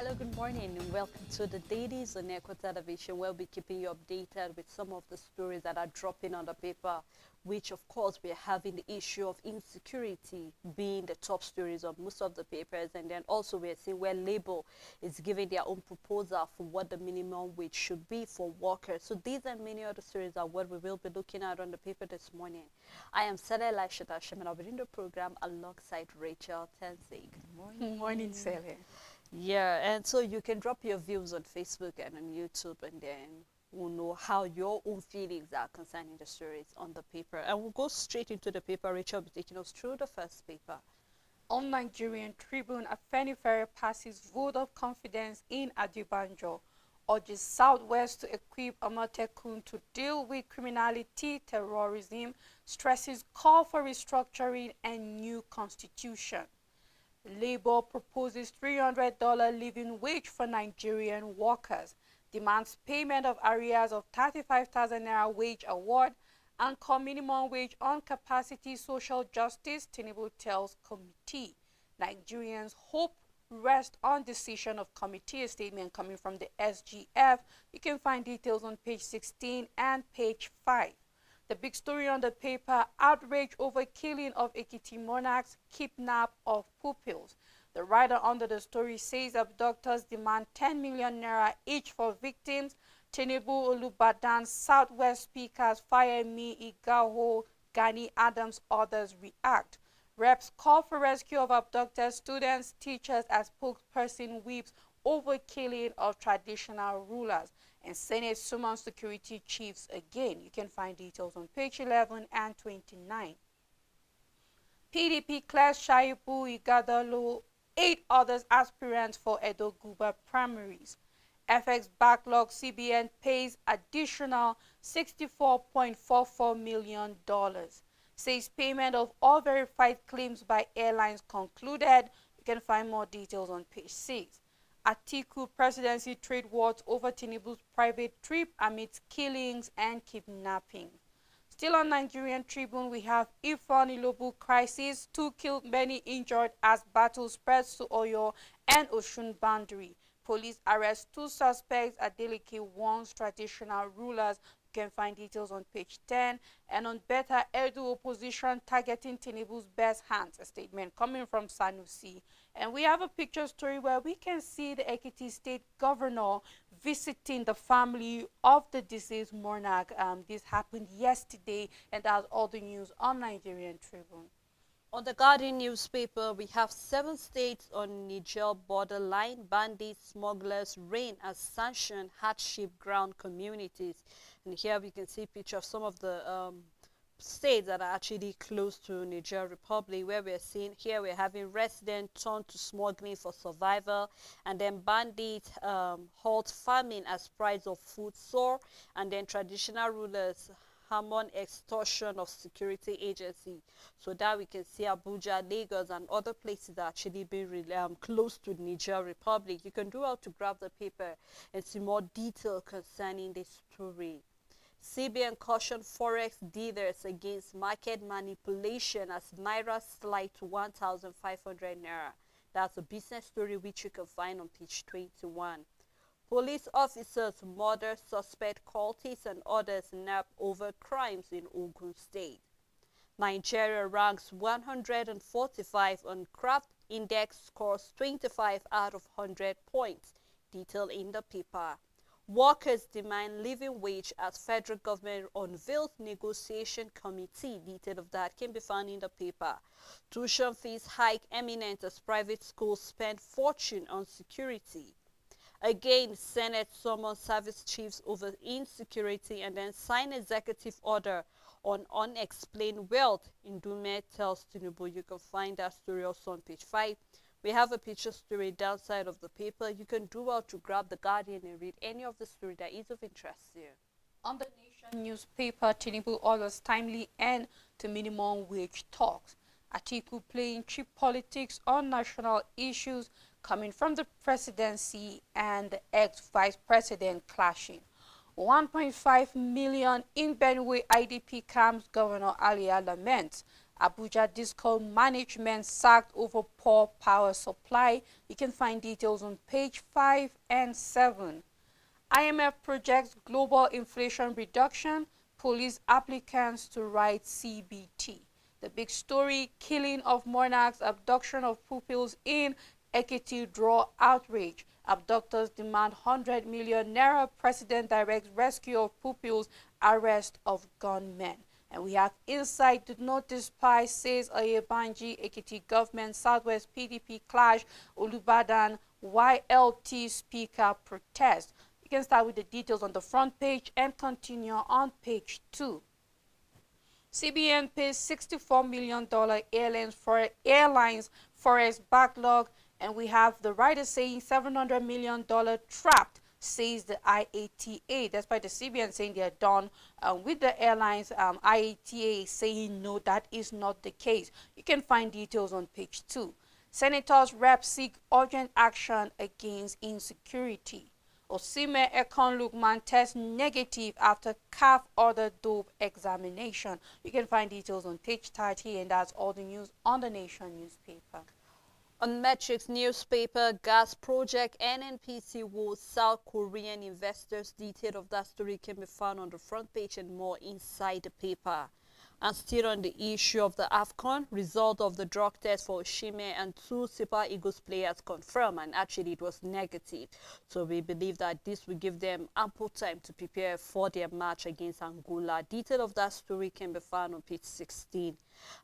Hello, good morning, and welcome to the Dailies on Echo Television, where we'll be keeping you updated with some of the stories that are dropping on the paper, which, of course, we're having the issue of insecurity being the top stories of most of the papers. And then also we're seeing where Labour is giving their own proposal for what the minimum wage should be for workers. So these and many other stories are what we will be looking at on the paper this morning. I am Sada Elishita Shem, and I'll be in the program alongside Rachel Tensei. Good morning. Good morning, Sally. Yeah, and so you can drop your views on Facebook and on YouTube, and then we'll know how your own feelings are concerning the stories on the paper. And we'll go straight into the paper. Rachel will be taking us through the first paper. On Nigerian Tribune, Afenifere passes vote of confidence in Adibanjo, urges Southwest to equip Amatekun to deal with criminality, terrorism, stresses call for restructuring and new constitution. Labour proposes $300 living wage for Nigerian workers, demands payment of arrears of 35,000 naira wage award, and call minimum wage on capacity social justice, Tinubu tells committee. Nigerians hope rest on decision of committee, a statement coming from the SGF. You can find details on page 16 and page 5. The big story on the paper, outrage over killing of Ekiti monarchs, kidnap of pupils. The writer under the story says abductors demand 10 million naira each for victims. Tinubu, Olubadan, Southwest speakers, Fayemi, Igaho, Gani Adams, others react. Reps call for rescue of abducted students, teachers as spokesperson weeps over killing of traditional rulers. And Senate summons security chiefs again. You can find details on page 11 and 29. PDP clears Shaibu Igadalo, 8 others aspirants for Edo Guba primaries. FX backlog, CBN pays additional $64.44 million. Says payment of all verified claims by airlines concluded. You can find more details on page 6. Atiku presidency trade wars over Tinubu's private trip amidst killings and kidnapping. Still on Nigerian Tribune, we have Ifon Ilobu crisis, 2 killed, many injured as battle spreads to Oyo and Osun boundary. Police arrest 2 suspects. Adeleke warns traditional rulers. You can find details on page 10. And on Better Edu opposition targeting Tinubu's best hands, a statement coming from Sanusi. And we have a picture story where we can see the Ekiti State Governor visiting the family of the deceased monarch. This happened yesterday, and that's all the news on Nigerian Tribune. On the Guardian newspaper, we have 7 states on Niger borderline. Bandits, smugglers reign as sanction hardship ground communities. And here we can see a picture of some of the states that are actually close to Niger Republic, where we're seeing here we're having residents turn to smuggling for survival, and then bandits halt farming as price of food soar, and then traditional rulers hammer extortion of security agency. So that we can see Abuja, Lagos, and other places that actually being really, close to Niger Republic. You can do well to grab the paper and see more detail concerning this story. CBN caution forex dealers against market manipulation as Naira slide to 1,500 Naira. That's a business story which you can find on page 21. Police officers murder suspect cultists and others nap over crimes in Ogun State. Nigeria ranks 145 on Craft Index, scores 25 out of 100 points. Detail in the paper. Workers demand living wage as federal government unveils negotiation committee. Detail of that can be found in the paper. Tuition fees hike eminent as private schools spend fortune on security. Again, Senate summons service chiefs over insecurity and then sign executive order on unexplained wealth. Indume tells Tinubu. You can find that story also on page 5. We have a picture story downside of the paper. You can do well to grab the Guardian and read any of the story that is of interest to you. On the Nation newspaper, Tinubu orders timely end to minimum wage talks. Atiku playing cheap politics on national issues coming from the presidency and the ex-vice president clashing. 1.5 million in Benue IDP camps, Governor Alia laments. Abuja Disco management sacked over poor power supply. You can find details on page 5 and 7. IMF projects global inflation reduction, police applicants to write CBT. The big story, killing of monarchs, abduction of pupils in Ekiti draw outrage. Abductors demand 100 million naira. President directs rescue of pupils, arrest of gunmen. And we have insight, do not despise, says Oyebanji, Ekiti government, Southwest PDP clash, Olubadan, YLT speaker protest. You can start with the details on the front page and continue on page 2. CBN pays $64 million airlines forex backlog, and we have the writer saying $700 million trapped, says the IATA. Despite the CBN saying they are done with the airlines, IATA is saying no, that is not the case. You can find details on page 2. Senators reps seek urgent action against insecurity. Osime Ekon Lukman test negative after CAF ordered dope examination. You can find details on page 30, and that's all the news on the Nation newspaper. On Metrics newspaper, gas project NNPC woos South Korean investors. Detail of that story can be found on the front page and more inside the paper. And still on the issue of the AFCON, result of the drug test for Osimhen and 2 Super Eagles players confirmed, and actually it was negative. So we believe that this will give them ample time to prepare for their match against Angola. Detail of that story can be found on page 16.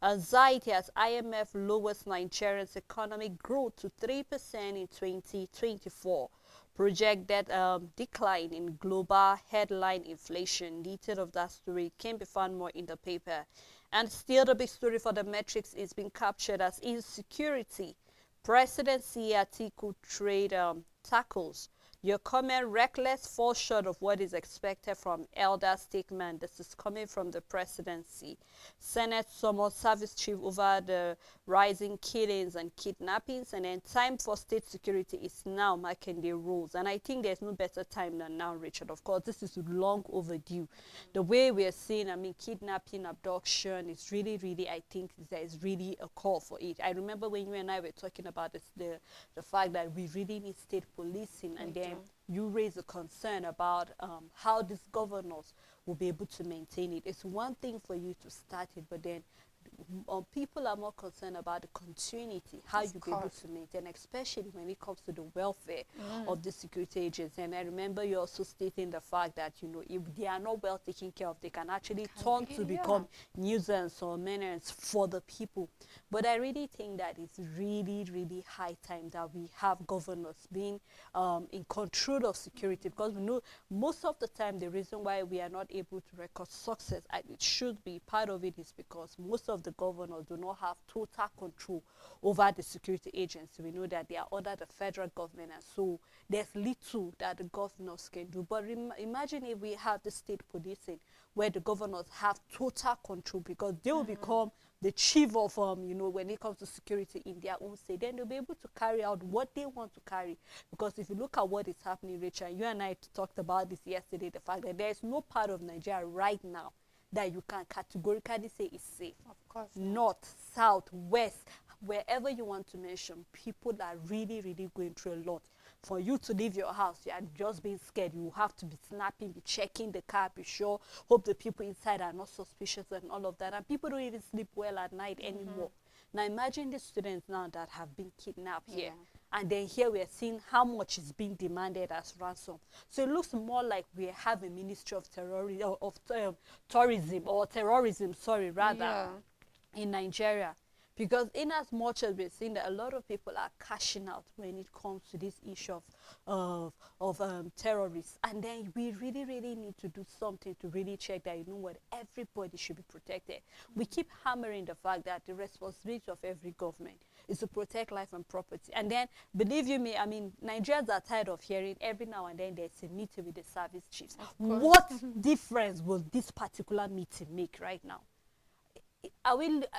Anxiety as IMF lowers Nigeria's economic growth to 3% in 2024. Project that decline in global headline inflation. Detail of that story can be found more in the paper. And still the big story for the metrics is being captured as insecurity. Presidency Atiku trade tackles. Your comment, reckless, falls short of what is expected from elder statesman. This is coming from the presidency. Senate summons service chief over the rising killings and kidnappings. And then time for state security is now, marking the rules. And I think there's no better time than now, Richard. Of course, this is long overdue. The way we are seeing, kidnapping, abduction, is really, really, I think there is really a call for it. I remember when you and I were talking about this, the fact that we really need state policing, and then you raise a concern about how these governors will be able to maintain it. It's one thing for you to start it, but then people are more concerned about the continuity, how you be able to maintain, especially when it comes to the welfare of the security agents. And I remember you also stating the fact that, if they are not well taken care of, they can actually turn to become nuisance or menace for the people. But I really think that it's really, really high time that we have governors being in control of security, because we know most of the time the reason why we are not able to record success, and it should be part of it, is because most of the governors do not have total control over the security agency. We know that they are under the federal government, and so there's little that the governors can do. But imagine if we have the state policing where the governors have total control, because they will become the chief of, when it comes to security in their own state, then they'll be able to carry out what they want to carry. Because if you look at what is happening, Richard, you and I talked about this yesterday, the fact that there is no part of Nigeria right now that you can categorically say is safe. Of course. North, south, west, wherever you want to mention, people are really, really going through a lot. For you to leave your house, you are just being scared. You have to be snapping, be checking the car, be sure, hope the people inside are not suspicious and all of that. And people don't even sleep well at night anymore. Now imagine the students now that have been kidnapped here. And then here we are seeing how much is being demanded as ransom. So it looks more like we have a ministry of terrorism, in Nigeria. Because in as much as we're seeing that a lot of people are cashing out when it comes to this issue of terrorists, and then we really, really need to do something to really check that, everybody should be protected. We keep hammering the fact that the responsibility of every government is to protect life and property. And then, believe you me, Nigerians are tired of hearing every now and then there's a meeting with the service chiefs. What difference will this particular meeting make right now?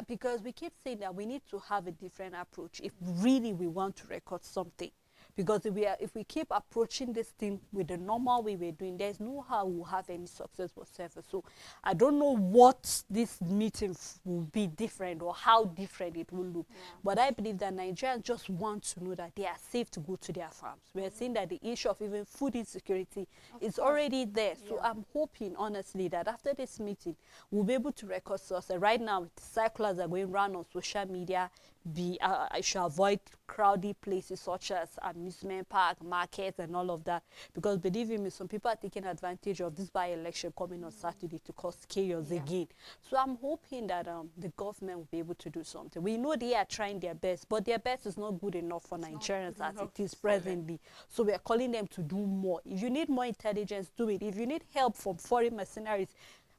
Because we keep saying that we need to have a different approach if really we want to record something. Because if we keep approaching this thing with the normal way we're doing, there's no how we'll have any success whatsoever. So I don't know what this meeting will be different or how different it will look. Yeah. But I believe that Nigerians just want to know that they are safe to go to their farms. We are seeing that the issue of even food insecurity is course. already there. So Yeah. I'm hoping, honestly, that after this meeting, we'll be able to record source. And right now, the circulars are going around on social media. I should avoid crowded places such as amusement park, markets, and all of that. Because believe me, some people are taking advantage of this by-election coming on Saturday to cause chaos Yeah. again. So I'm hoping that the government will be able to do something. We know they are trying their best, but their best is not good enough for Nigerians as it is presently. So we are calling them to do more. If you need more intelligence, do it. If you need help from foreign mercenaries,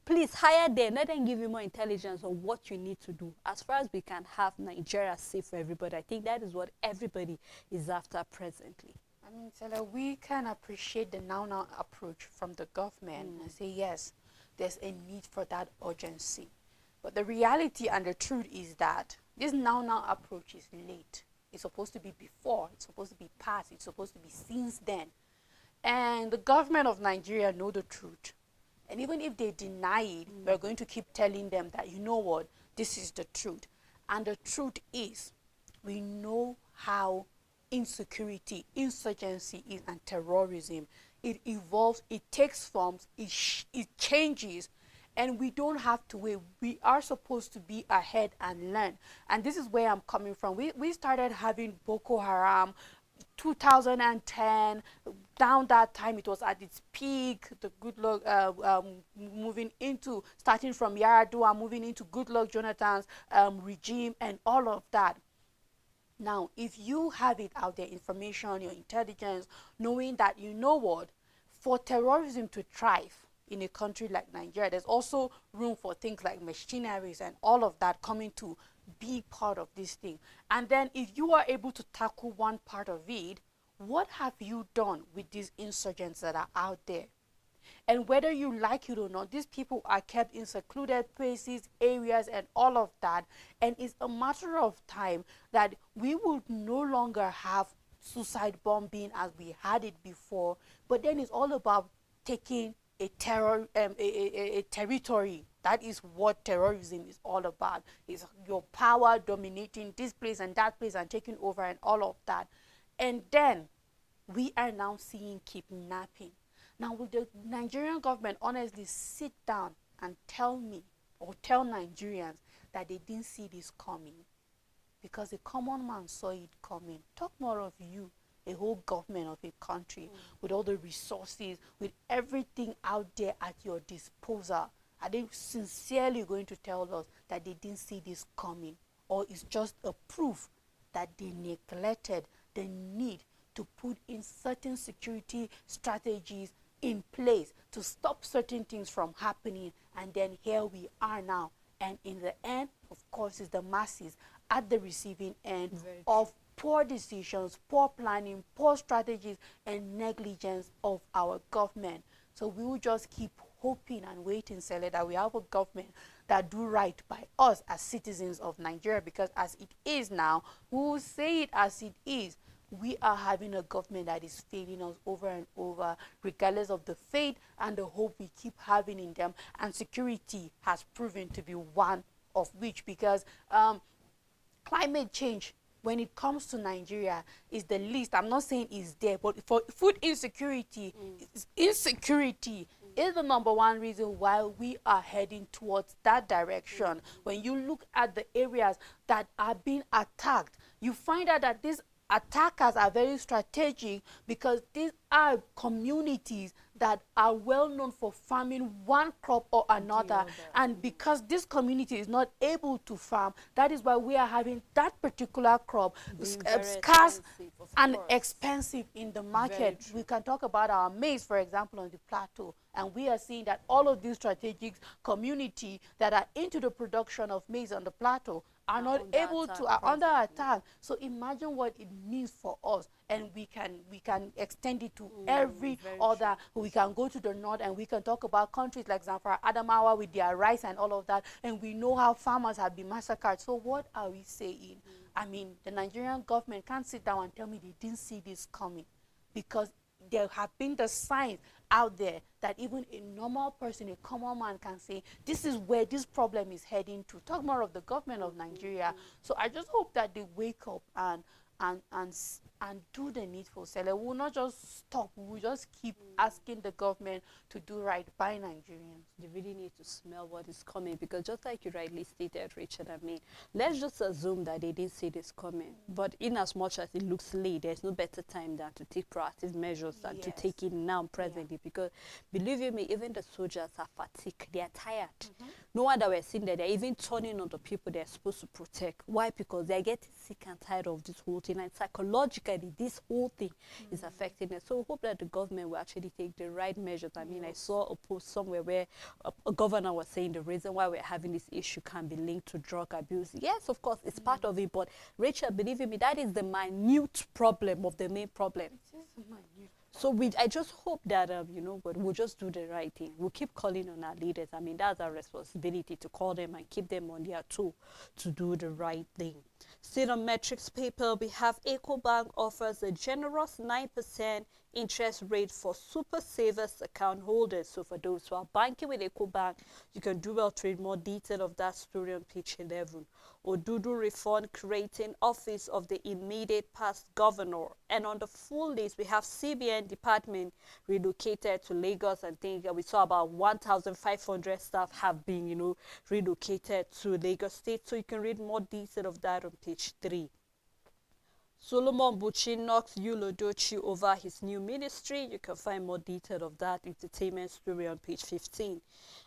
please hire them. Let them give you more intelligence on what you need to do. As far as we can have Nigeria safe for everybody, I think that is what everybody is after presently. I mean, Stella, we can appreciate the now approach from the government and say, yes, there's a need for that urgency. But the reality and the truth is that this now approach is late. It's supposed to be before, it's supposed to be past, it's supposed to be since then. And the government of Nigeria know the truth. And even if they deny it, we're going to keep telling them that, you know what, this is the truth. And the truth is, we know how insecurity, insurgency is, and terrorism. It evolves, it takes forms, it changes, and we don't have to wait. We are supposed to be ahead and learn. And this is where I'm coming from. We started having Boko Haram 2010. Down that time it was at its peak, the Goodluck moving into, starting from Yaradua, moving into Goodluck Jonathan's regime and all of that. Now, if you have it out there, information, your intelligence, knowing that, you know what, for terrorism to thrive in a country like Nigeria, there's also room for things like machineries and all of that coming to be part of this thing. And then if you are able to tackle one part of it, what have you done with these insurgents that are out there? And whether you like it or not, these people are kept in secluded places, areas, and all of that. And it's a matter of time that we will no longer have suicide bombing as we had it before. But then it's all about taking a territory. That is what terrorism is all about. It's your power dominating this place and that place and taking over and all of that. And then we are now seeing kidnapping. Now, will the Nigerian government honestly sit down and tell me or tell Nigerians that they didn't see this coming? Because the common man saw it coming. Talk more of you, a whole government of a country with all the resources, with everything out there at your disposal. Are they sincerely going to tell us that they didn't see this coming? Or it's just a proof that they neglected the need to put in certain security strategies in place to stop certain things from happening, and then here we are now, and in the end, of course, is the masses at the receiving end of poor decisions, poor planning, poor strategies, and negligence of our government. So we will just keep hoping and waiting, Sele, that we have a government that do right by us as citizens of Nigeria, because as it is now, we will say it as it is. We are having a government that is failing us over and over, regardless of the faith and the hope we keep having in them. And security has proven to be one of which, because climate change, when it comes to Nigeria, is the least. I'm not saying it's there, but for food insecurity, insecurity is the #1 reason why we are heading towards that direction. When you look at the areas that are being attacked, you find out that these attackers are very strategic, because these are communities that are well known for farming one crop or another. And because this community is not able to farm, that is why we are having that particular crop scarce and expensive in the market. We can talk about our maize, for example, on the plateau, and we are seeing that all of these strategic community that are into the production of maize on the plateau are not under able attack to, are under presently. attack. So imagine what it means for us, and we can extend it to every Very true. other. We can go to the north and we can talk about countries like Zamfara, Adamawa with their rice and all of that, and we know how farmers have been massacred. So what are we saying? I mean, the Nigerian government can't sit down and tell me they didn't see this coming, because there have been the signs out there that even a normal person, a common man, can say this is where this problem is heading to. Talk more of the government of Nigeria. So I just hope that they wake up and do the needful. So we will not just stop. We will just keep asking the government to do right by Nigerians. They really need to smell what is coming, because just like you rightly stated, Richard, I mean, let's just assume that they didn't see this coming. But in as much as it looks late, there's no better time than to take proactive measures than to Yes. take it now presently. Yeah. Because believe you me, even the soldiers are fatigued, they are tired. No wonder we're seeing that they're even turning on the people they're supposed to protect. Why? Because they're getting sick and tired of this whole thing, and psychologically this whole thing is affecting them. So we hope that the government will actually take the right measures. I mean, I saw a post somewhere where a governor was saying the reason why we're having this issue can be linked to drug abuse. Yes, of course, it's part of it, but Rachel, believe me, that is the minute problem of the main problem. It is minute. So I just hope that but we'll just do the right thing. We'll keep calling on our leaders. I mean, that's our responsibility, to call them and keep them on their toe to do the right thing. Still on metrics paper, we have EcoBank offers a generous 9% interest rate for super savers account holders. So for those who are banking with EcoBank, you can do well to read more detail of that story on page 11. Odudu Refund creating office of the immediate past governor. And on the full list, we have CBN department relocated to Lagos. I think we saw about 1,500 staff have been, relocated to Lagos State. So you can read more detail of that on page 3. Solomon Buchi knocks Yulo Dochi over his new ministry. You can find more detail of that entertainment story on page 15.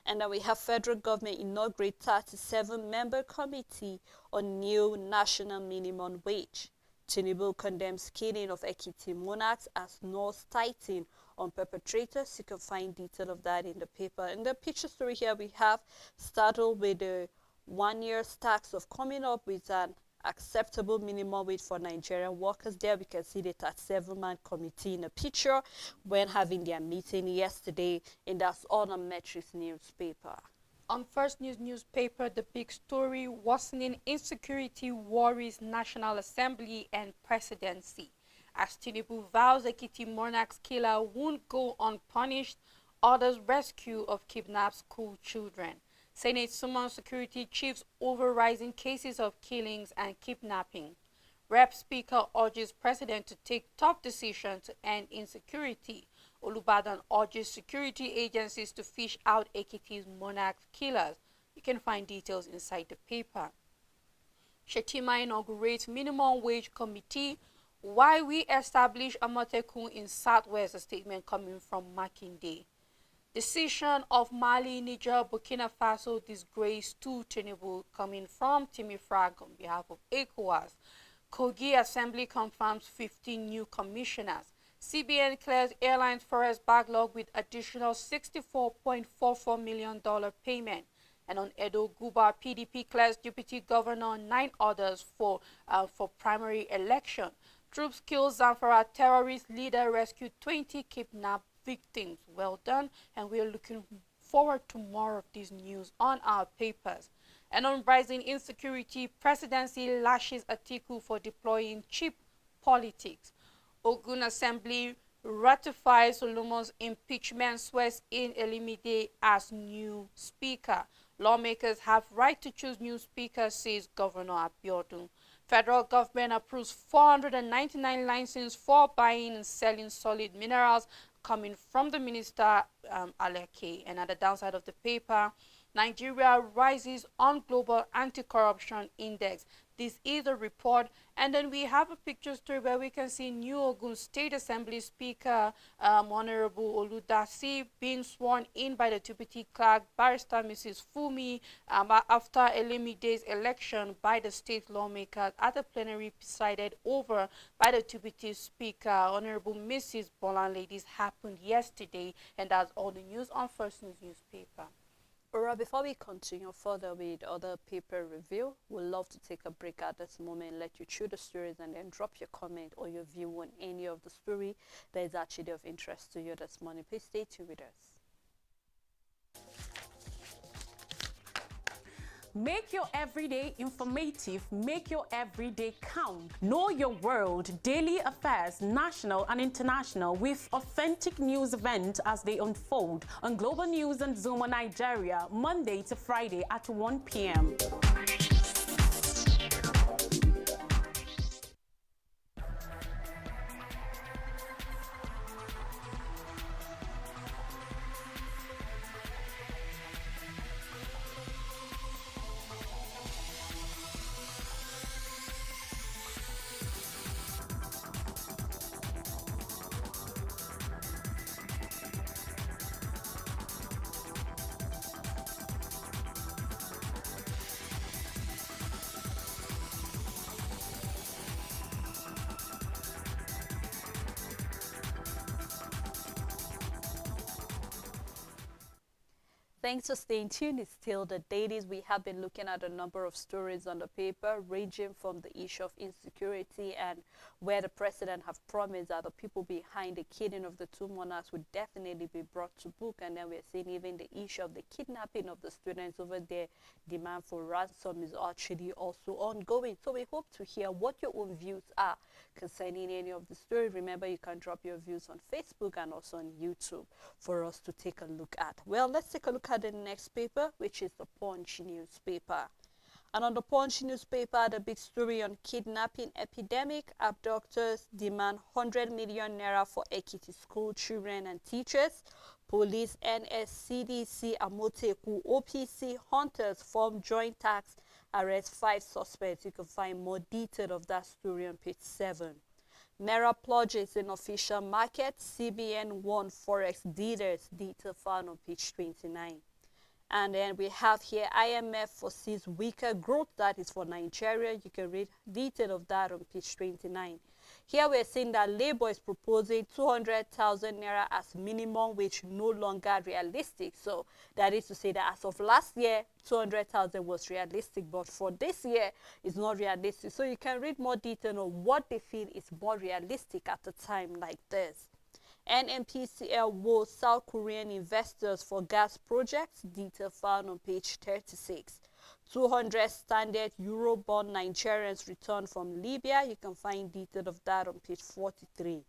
And then we have federal government inaugurate 37-member committee on new national minimum wage. Tinubu condemns killing of Ekiti monarchs as North Titan on perpetrators. You can find detail of that in the paper. In the picture story here, we have started with the 1 year tax of coming up with an acceptable minimum wage for Nigerian workers. There we can see the 37-man committee in a picture when having their meeting yesterday, and that's all on Metrics newspaper. On First News newspaper, the big story: worsening insecurity worries National Assembly and presidency. As Tinubu vows Ekiti monarch's killer won't go unpunished, orders rescue of kidnapped school children. Senate summons security chiefs over rising cases of killings and kidnapping. Rep Speaker urges President to take tough decisions to end insecurity. Olubadan urges security agencies to fish out Ekiti's monarch killers. You can find details inside the paper. Shetima inaugurates minimum wage committee. Why we establish Amatekun in Southwest, a statement coming from Makinde. Decision of Mali, Niger, Burkina Faso disgrace to Tinubu, coming from Timmy Frag on behalf of ECOWAS. Kogi Assembly confirms 15 new commissioners. CBN clears airlines forest backlog with additional $64.44 million payment. And on Edo, Guba, PDP clears deputy governor, 9 others for primary election. Troops kill Zamfara terrorist leader, rescued 20 kidnapped victims. Well done, and we are looking forward to more of these news on our papers. And on rising insecurity, presidency lashes Atiku for deploying cheap politics. Ogun Assembly ratifies Solomon's impeachment, swears in Elimide as new speaker. Lawmakers have right to choose new speaker, says Governor Abiodun. Federal government approves 499 licenses for buying and selling solid minerals, coming from the minister Aleke. And at the downside of the paper, Nigeria rises on global anti-corruption index. This is a report, and then we have a picture story where we can see New Ogun State Assembly Speaker Honorable Oludasi being sworn in by the deputy clerk, Barrister Mrs. Fumi, after Elemide's election by the state lawmakers at a plenary presided over by the deputy speaker, Honorable Mrs. Bolanle. This happened yesterday, and that's all the news on First News newspaper. Alright, before we continue further with other paper review, we'd love to take a break at this moment, let you choose the stories and then drop your comment or your view on any of the story that is actually of interest to you this morning. Please stay tuned with us. Make your everyday informative, make your everyday count. Know your world, daily affairs, national and international, with authentic news events as they unfold on Global News and Zuma Nigeria, Monday to Friday at 1 p.m. Thanks for staying tuned. It's still the Dailies. We have been looking at a number of stories on the paper, ranging from the issue of insecurity and where the president have promised that the people behind the killing of the two monarchs would definitely be brought to book. And then we're seeing even the issue of the kidnapping of the students over there. Demand for ransom is actually also ongoing. So we hope to hear what your own views are concerning any of the story. Remember, you can drop your views on Facebook and also on YouTube for us to take a look at. Well, let's take a look at the next paper, which is the Punch newspaper. And on the Punch newspaper, the big story on kidnapping epidemic, abductors demand 100 million naira for Ekiti school children and teachers. Police, NSCDC, Amoteku, OPC, hunters form joint task, arrest 5 suspects. You can find more detail of that story on page 7. Naira plunges in official market, CBN won forex dealers, detail found on page 29. And then we have here IMF foresees weaker growth. That is for Nigeria. You can read detail of that on page 29. Here we're seeing that Labour is proposing 200,000 naira as minimum wage, no longer realistic. So that is to say that as of last year, 200,000 was realistic, but for this year, it's not realistic. So you can read more detail on what they feel is more realistic at a time like this. NMPCL woes South Korean investors for gas projects, detail found on page 36. 200 standard Eurobond Nigerians returned from Libya. You can find detail of that on page 43.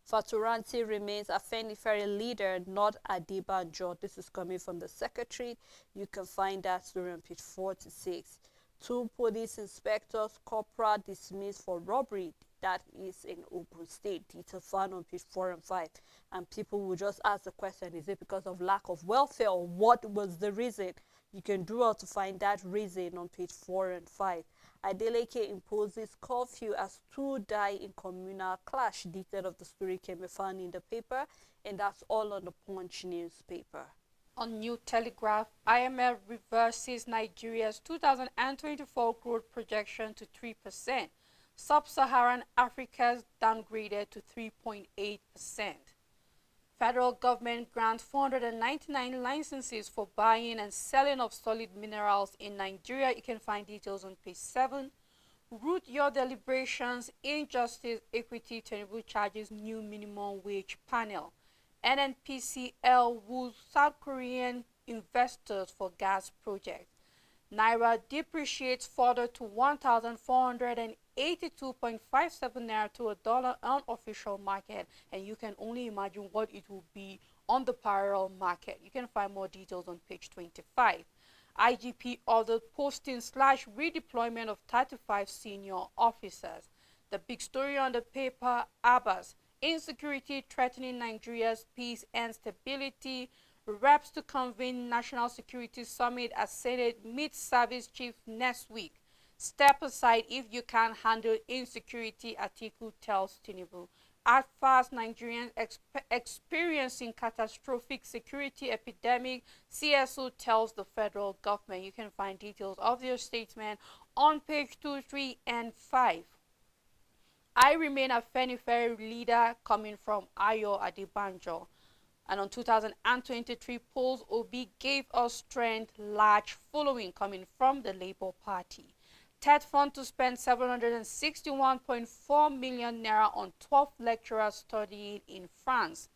Faturanti remains Afenifere leader, not Adebanjo. This is coming from the secretary. You can find that story on page 46. 2 police inspectors, corporal dismissed for robbery. That is in Ogun State. Detail found on page 4 and 5. And people will just ask the question, is it because of lack of welfare or what was the reason? You can do out to find that reason on page 4 and 5. Adeleke imposes curfew as 2 die in communal clash. Detail of the story can be found in the paper, and that's all on the Punch newspaper. On New Telegraph, IMF reverses Nigeria's 2024 growth projection to 3%. Sub-Saharan Africa's downgraded to 3.8%. Federal government grants 499 licenses for buying and selling of solid minerals in Nigeria. You can find details on page 7. Root your deliberations. Injustice Equity Tinubu charges new minimum wage panel. NNPCL woos South Korean investors for gas project. Naira depreciates further to 1,482.57 naira to a dollar on official market, and you can only imagine what it will be on the parallel market. You can find more details on page 25. IGP ordered posting / redeployment of 35 senior officers. The big story on the paper, Abbas, insecurity threatening Nigeria's peace and stability. Reps to convene National Security Summit as Senate meets service chief next week. Step aside if you can't handle insecurity, Atiku tells Tinubu. At fast, Nigerians experiencing catastrophic security epidemic, CSO tells the federal government. You can find details of their statement on page 2, 3, and 5. I remain a Afenifere leader coming from Ayo Adebanjo. And on 2023 polls, Obi gave us strength, large following coming from the Labour Party. TED fund to spend 761.4 million naira on 12 lecturers studying in France.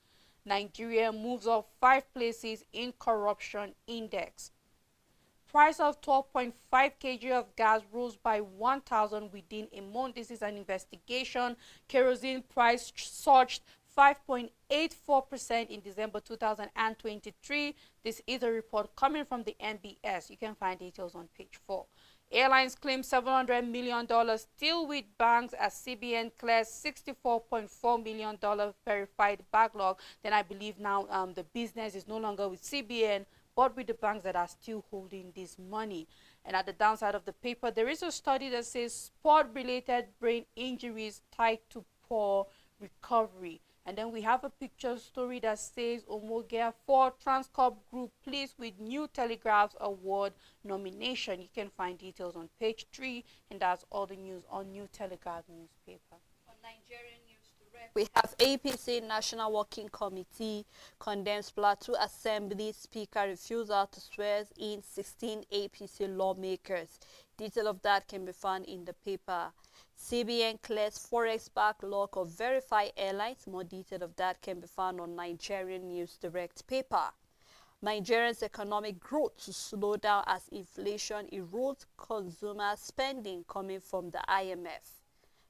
Nigeria moves up 5 places in corruption index. Price of 12.5 kg of gas rose by 1,000 within a month. This is an investigation. Kerosene price surged 5.84% in December 2023. This is a report coming from the NBS. You can find details on page 4. Airlines claim $700 million still with banks as CBN clears $64.4 million verified backlog. Then I believe now the business is no longer with CBN, but with the banks that are still holding this money. And at the downside of the paper, there is a study that says sport-related brain injuries tied to poor recovery. And then we have a picture story that says Omogea for Transcorp Group pleased with New Telegraph's award nomination. You can find details on page 3, and that's all the news on New Telegraph newspaper. On Nigerian News Direct, we have APC National Working Committee condemns Plateau Assembly Speaker refusal to swear in 16 APC lawmakers. Detail of that can be found in the paper. CBN clears forex backlog of verified airlines. More detail of that can be found on Nigerian News Direct paper. Nigeria's economic growth to slow down as inflation erodes consumer spending coming from the IMF.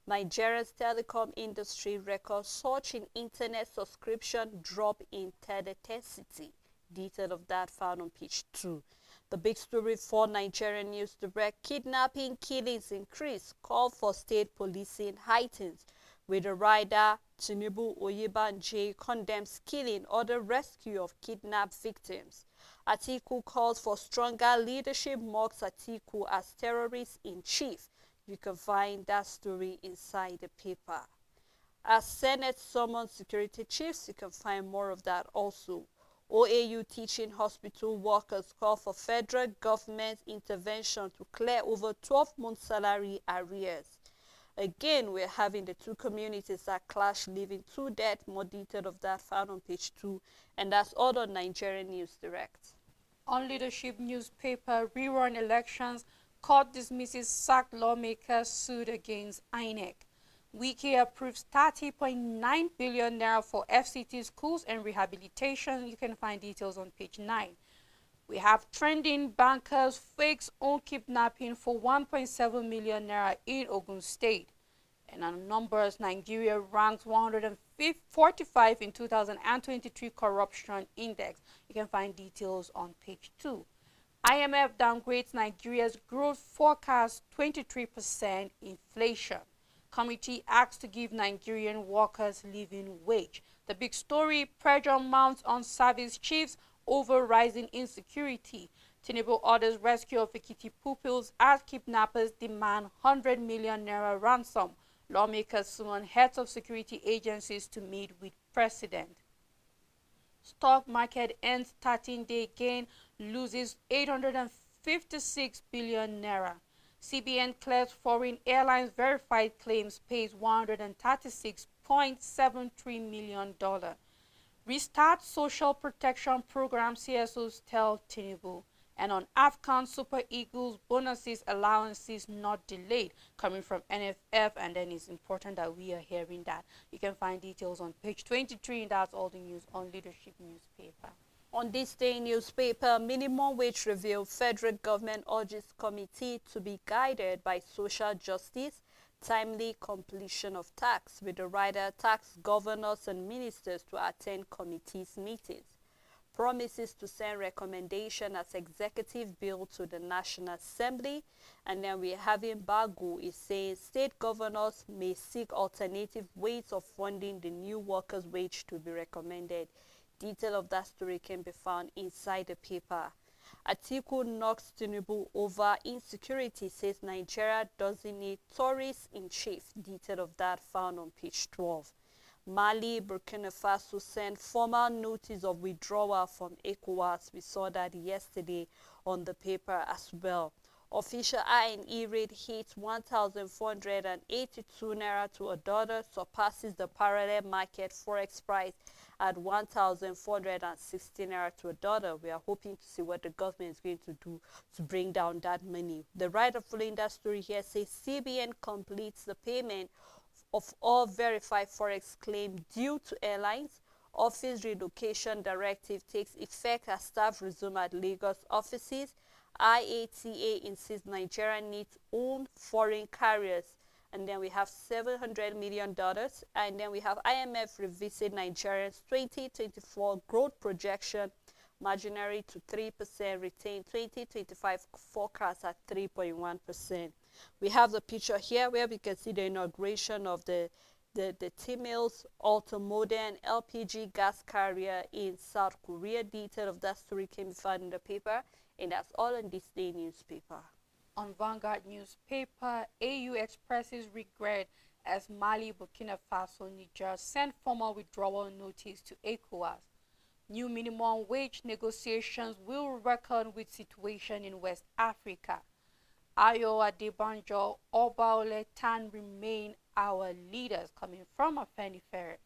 Nigeria's telecom industry records surge in internet subscription, drop in intensity. Detail of that found on page 2. The big story for Nigerian News Direct: kidnapping killings increase, call for state policing heightens. With the rider, Tinubu Oyebanji condemns killing, order rescue of kidnapped victims. Atiku calls for stronger leadership, mocks Atiku as terrorist-in-chief. You can find that story inside the paper. As Senate summons security chiefs, you can find more of that also. OAU teaching hospital workers call for federal government intervention to clear over 12-month salary arrears. Again, we're having the two communities that clash, leaving 2 dead. More detail of that found on page 2, and that's all on Nigerian News Direct. On Leadership newspaper, rerun elections, court dismisses sacked lawmakers sued against INEC. Wiki approves 30.9 billion naira for FCT schools and rehabilitation. You can find details on page 9. We have trending bankers fakes own kidnapping for 1.7 million naira in Ogun State. And on numbers, Nigeria ranks 145 in 2023 corruption index. You can find details on page 2. IMF downgrades Nigeria's growth forecast 23% inflation. Committee asked to give Nigerian workers living wage. The big story: pressure mounts on service chiefs over rising insecurity. Tinubu orders rescue of Ekiti pupils as kidnappers demand 100 million naira ransom. Lawmakers summon heads of security agencies to meet with president. Stock market ends 13-day gain, loses 856 billion naira. CBN clears foreign airlines verified claims, pays $136.73 million. Restart social protection program, CSOs tell Tinubu. And on Afghan Super Eagles, bonuses, allowances not delayed, coming from NFF, and then it's important that we are hearing that. You can find details on page 23, and that's all the news on Leadership newspaper. On this day newspaper, minimum wage review, federal government urges committee to be guided by social justice, timely completion of tax, with the rider tax governors and ministers to attend committee's meetings. Promises to send recommendation as executive bill to the National Assembly. And then we're having Bagu is saying state governors may seek alternative ways of funding the new workers' wage to be recommended. Detail of that story can be found inside the paper. Atiku knocks Tinubu over insecurity, says Nigeria doesn't need tourists in chief. Detail of that found on page 12. Mali, Burkina Faso sent formal notice of withdrawal from ECOWAS. We saw that yesterday on the paper as well. Official I&E rate hits 1,482 naira to a dollar, surpasses the parallel market forex price at 1,460 naira to a dollar. We are hoping to see what the government is going to do to bring down that money. The writer following that story here says CBN completes the payment of all verified forex claims due to airlines. Office relocation directive takes effect as staff resume at Lagos offices. IATA insists Nigeria needs own foreign carriers. And then we have $700 million. And then we have IMF revisit Nigeria's 2024 growth projection marginally to 3%, retain 2025 forecast at 3.1%. We have the picture here where we can see the inauguration of the T-Mills ultra-modern LPG gas carrier in South Korea. Detail of that story can be found in the paper, and that's all in this day newspaper. On Vanguard newspaper, AU expresses regret as Mali, Burkina Faso, Niger send formal withdrawal notice to ECOWAS. New minimum wage negotiations will reckon with situation in West Africa. Ayo Adebanjo, Obaole Tan remain our leaders, coming from Afenifere.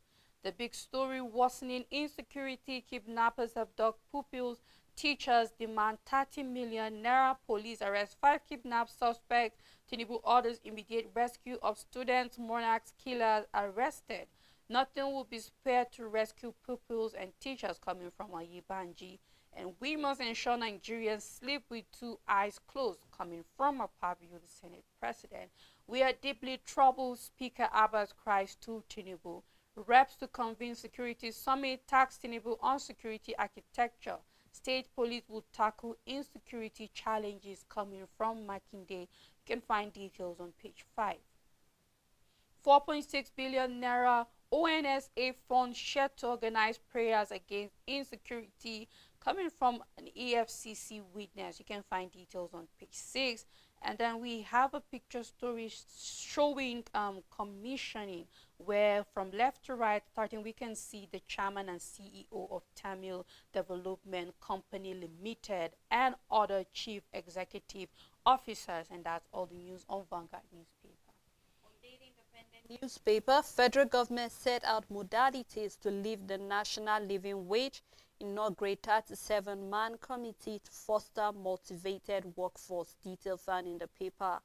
The big story: worsening insecurity, kidnappers abduct pupils, teachers demand 30 million naira, police arrest 5 kidnapped suspects, Tinubu orders immediate rescue of students, monarchs, killers arrested. Nothing will be spared to rescue pupils and teachers, coming from Oyebanji. And we must ensure Nigerians sleep with 2 eyes closed, coming from Akpabio, the Senate President. We are deeply troubled, Speaker Abbas cries to Tinubu. Reps to convene security summit tax Tinubu on security architecture. State police will tackle insecurity challenges, coming from Makinde. You can find details on page 5. 4.6 billion naira ONSA fund shared to organize prayers against insecurity, coming from an EFCC witness. You can find details on page 6. And then we have a picture story showing commissioning, where from left to right, starting, we can see the chairman and CEO of Tamil Development Company Limited and other chief executive officers. And that's all the news on Vanguard newspaper. Newspaper, federal government set out modalities to lift the national living wage, inaugurate 37-man committee to foster motivated workforce. Detail found in the paper.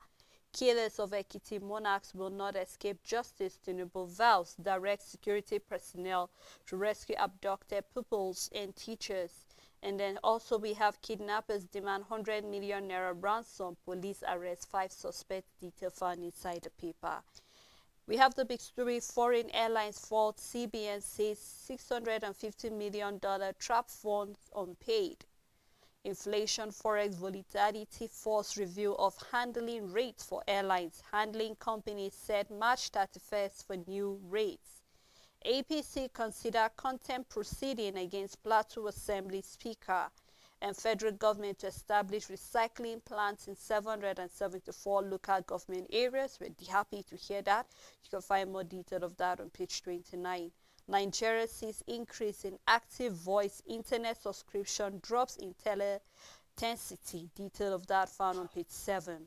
Killers of Ekiti monarchs will not escape justice. Tinubu vows direct security personnel to rescue abducted pupils and teachers. And then also we have kidnappers demand 100 million naira ransom. Police arrest 5 suspects. Detail found inside the paper. We have the big story: foreign airlines fault. CBN says $650 million trap funds unpaid. Inflation, forex volatility force review of handling rates for airlines. Handling companies set March 31st for new rates. APC consider contempt proceeding against Plateau Assembly Speaker. And federal government to establish recycling plants in 774 local government areas. We're happy to hear that. You can find more detail of that on page 29. Nigeria sees increase in active voice internet subscription, drops in tele-intensity. Detail of that found on page 7.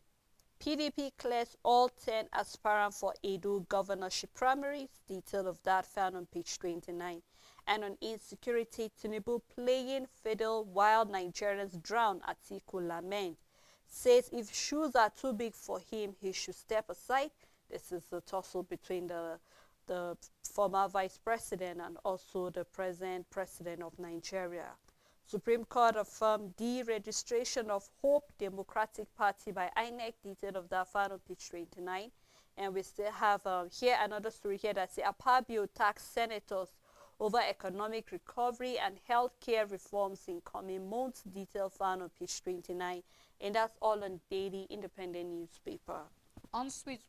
PDP clears all 10 aspirants for Edo governorship primaries. Detail of that found on page 29. And on insecurity, Tinubu playing fiddle while Nigerians drown, Atiku lament. Says if shoes are too big for him, he should step aside. This is the tussle between the former vice president and also the present president of Nigeria. Supreme Court affirmed deregistration of Hope Democratic Party by INEC. Detail of that found on page 29. And we still have here another story here that says Akpabio tax senators over economic recovery and healthcare reforms in coming months. Detail found on page 29. And that's all on Daily Independent newspaper. On sweet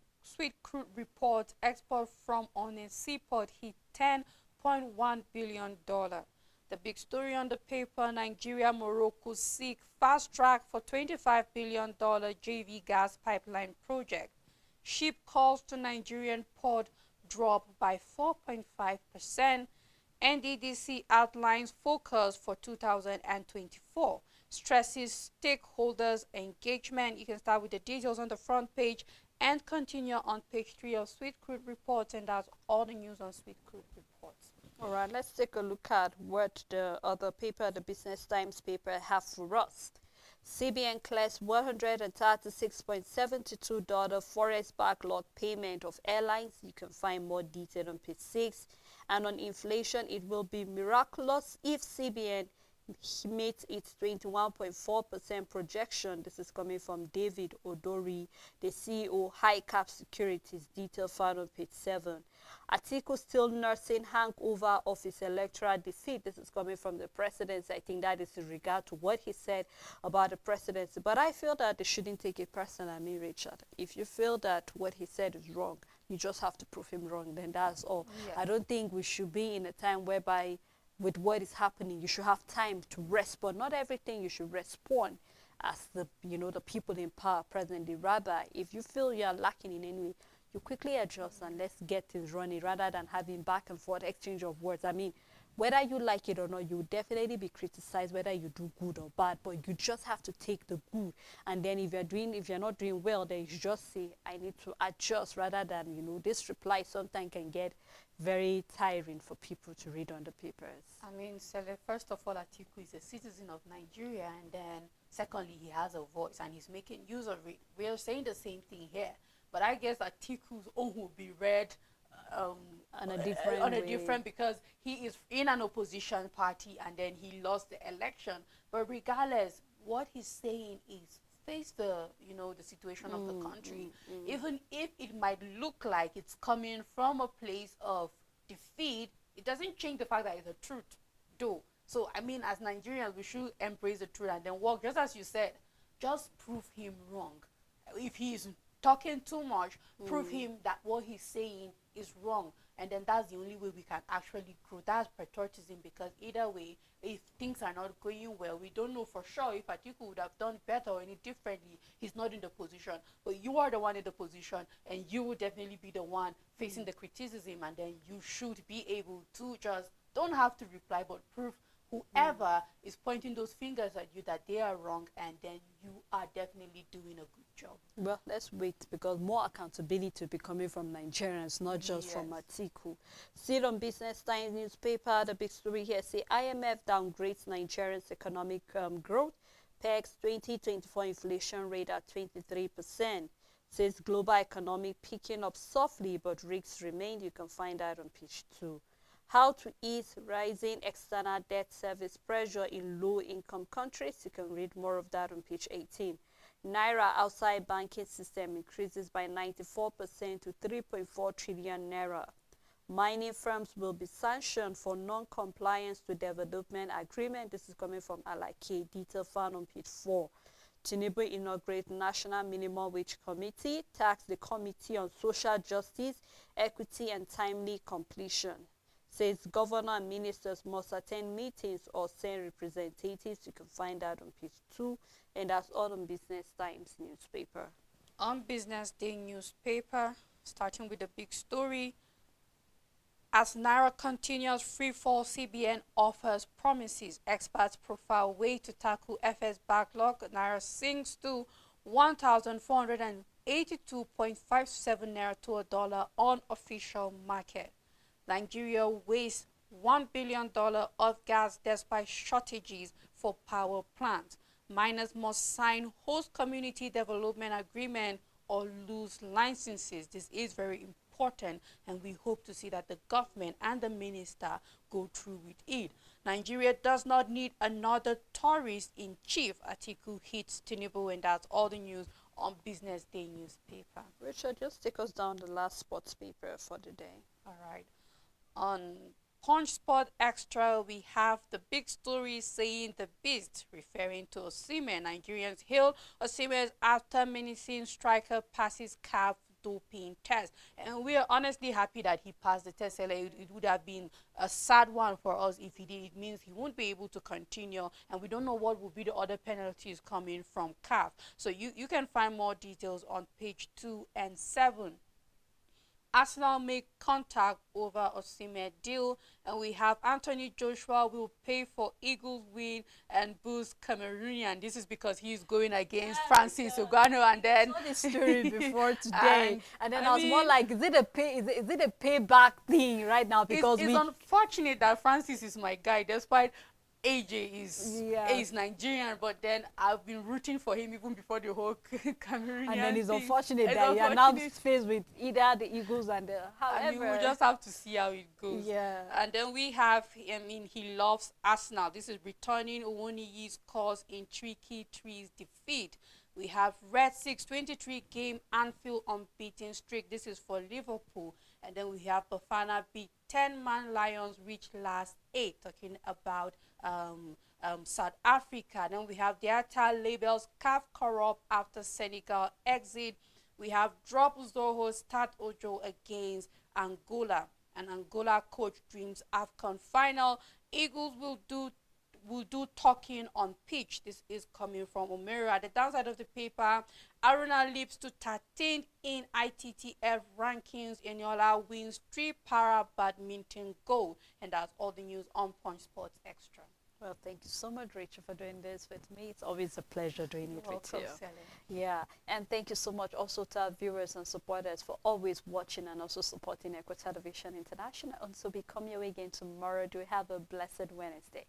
crude report, export from on a seaport hit $10.1 billion. The big story on the paper: Nigeria, Morocco seek fast track for $25 billion JV gas pipeline project. Ship calls to Nigerian port drop by 4.5%. NDDC outlines focus for 2024, stresses stakeholders engagement. You can start with the details on the front page and continue on page 3 of Sweet Crude Reports, and that's all the news on Sweet Crude Reports. All right, let's take a look at what the other paper, the Business Times paper, have for us. CBN clears $136.72 forex backlog payment of airlines. You can find more detail on page 6. And on inflation, it will be miraculous if CBN meets its 21.4% projection. This is coming from David Odori, the CEO, High Cap Securities, detail found on page 7. Atiku still nursing hangover of his electoral defeat. This is coming from the presidency. I think that is in regard to what he said about the presidency. But I feel that they shouldn't take it personal. I mean, Richard, if you feel that what he said is wrong, you just have to prove him wrong. Then that's all. Yeah. I don't think we should be in a time whereby with what is happening, you should have time to respond. Not everything you should respond as the people in power presently. Rather, if you feel you are lacking in any way, you quickly adjust and let's get things running rather than having back and forth exchange of words. I mean, whether you like it or not, you will definitely be criticized whether you do good or bad, but you just have to take the good. And then if you're not doing well, then you just say, I need to adjust, rather than, this reply sometimes can get very tiring for people to read on the papers. I mean, first of all, Atiku is a citizen of Nigeria, and then secondly, he has a voice and he's making use of it. We are saying the same thing here, but I guess Atiku's own will be read on a different because he is in an opposition party and then he lost the election. But regardless, what he's saying is face the situation of the country. Even if it might look like it's coming from a place of defeat, it doesn't change the fact that it's the truth, though. So I mean, as Nigerians, we should embrace the truth and then work, just as you said, just prove him wrong. If he's talking too much, prove him that what he's saying is wrong, and then that's the only way we can actually grow. That's patriotism, because either way, if things are not going well, we don't know for sure if Atiku would have done better or any differently. He's not in the position, but you are the one in the position, and you will definitely be the one facing the criticism, and then you should be able to just don't have to reply, but prove whoever is pointing those fingers at you that they are wrong, and then you are definitely doing a good job. Well, let's wait, because more accountability will be coming from Nigerians, not just from Atiku. Still on Business Times newspaper, the big story here say IMF downgrades Nigerians' economic growth, pegs 2024 inflation rate at 23%. Says global economy picking up softly, but risks remain. You can find that on page 2. How to ease rising external debt service pressure in low-income countries. You can read more of that on page 18. Naira outside banking system increases by 94% to 3.4 trillion naira. Mining firms will be sanctioned for non-compliance to development agreement. This is coming from Alake. Detail found on page 4. Tinubu inaugurates National Minimum Wage Committee, tax the Committee on Social Justice, Equity and Timely Completion. Says governor and ministers must attend meetings or send representatives. You can find that on page 2, and that's all on Business Times newspaper. On Business Day newspaper, starting with the big story, as Naira continues free fall, CBN offers promises. Experts profile way to tackle FS backlog. Naira sinks to 1,482.57 naira to a dollar on official market. Nigeria wastes $1 billion of gas despite shortages for power plants. Miners must sign host community development agreement or lose licenses. This is very important, and we hope to see that the government and the minister go through with it. Nigeria does not need another tourist in chief. Atiku hits Tinubu, and that's all the news on Business Day newspaper. Richard, just take us down the last sports paper for the day. All right. On Punch Sport Extra, we have the big story saying the beast, referring to Osimhen. Nigerians hail Osimhen after menacing striker passes CAF doping test. And we are honestly happy that he passed the test. It would have been a sad one for us if he did. It means he won't be able to continue, and we don't know what will be the other penalties coming from CAF. So you can find more details on page 2 and 7. Arsenal make contact over Osimhen deal, and we have Anthony Joshua will pay for Eagles win and boost Cameroonian. This is because he's going against Francis Ogano, and then I saw this story before today, and then I was more mean, like, is it a payback thing right now? Because it's unfortunate that Francis is my guy, despite AJ is Nigerian, but then I've been rooting for him even before the whole Cameroonian and then it's thing. unfortunate that you are now faced with either the Eagles and the however. I mean, we'll just have to see how it goes. Yeah. And then we have, I mean, he loves Arsenal. This is returning Owoniyi's cause in tricky trees defeat. We have Red 6 23 game Anfield unbeaten streak. This is for Liverpool. And then we have Bafana beat 10-man Lions reach last 8, talking about South Africa. Then we have the Atal labels CAF corrupt after Senegal exit. We have drop Zoho start Ojo against Angola. And Angola coach dreams AFCON final. Eagles will do talking on pitch. This is coming from Omero. At the downside of the paper, Aruna leaps to 13th in ITTF rankings. Eniola wins 3 para badminton gold. And that's all the news on Punch Sports Extra. Well, thank you so much, Rachel, for doing this with me. It's always a pleasure doing it with you. Sally. Yeah, and thank you so much also to our viewers and supporters for always watching and also supporting Echo Television International. And so we come your way again tomorrow. Do have a blessed Wednesday.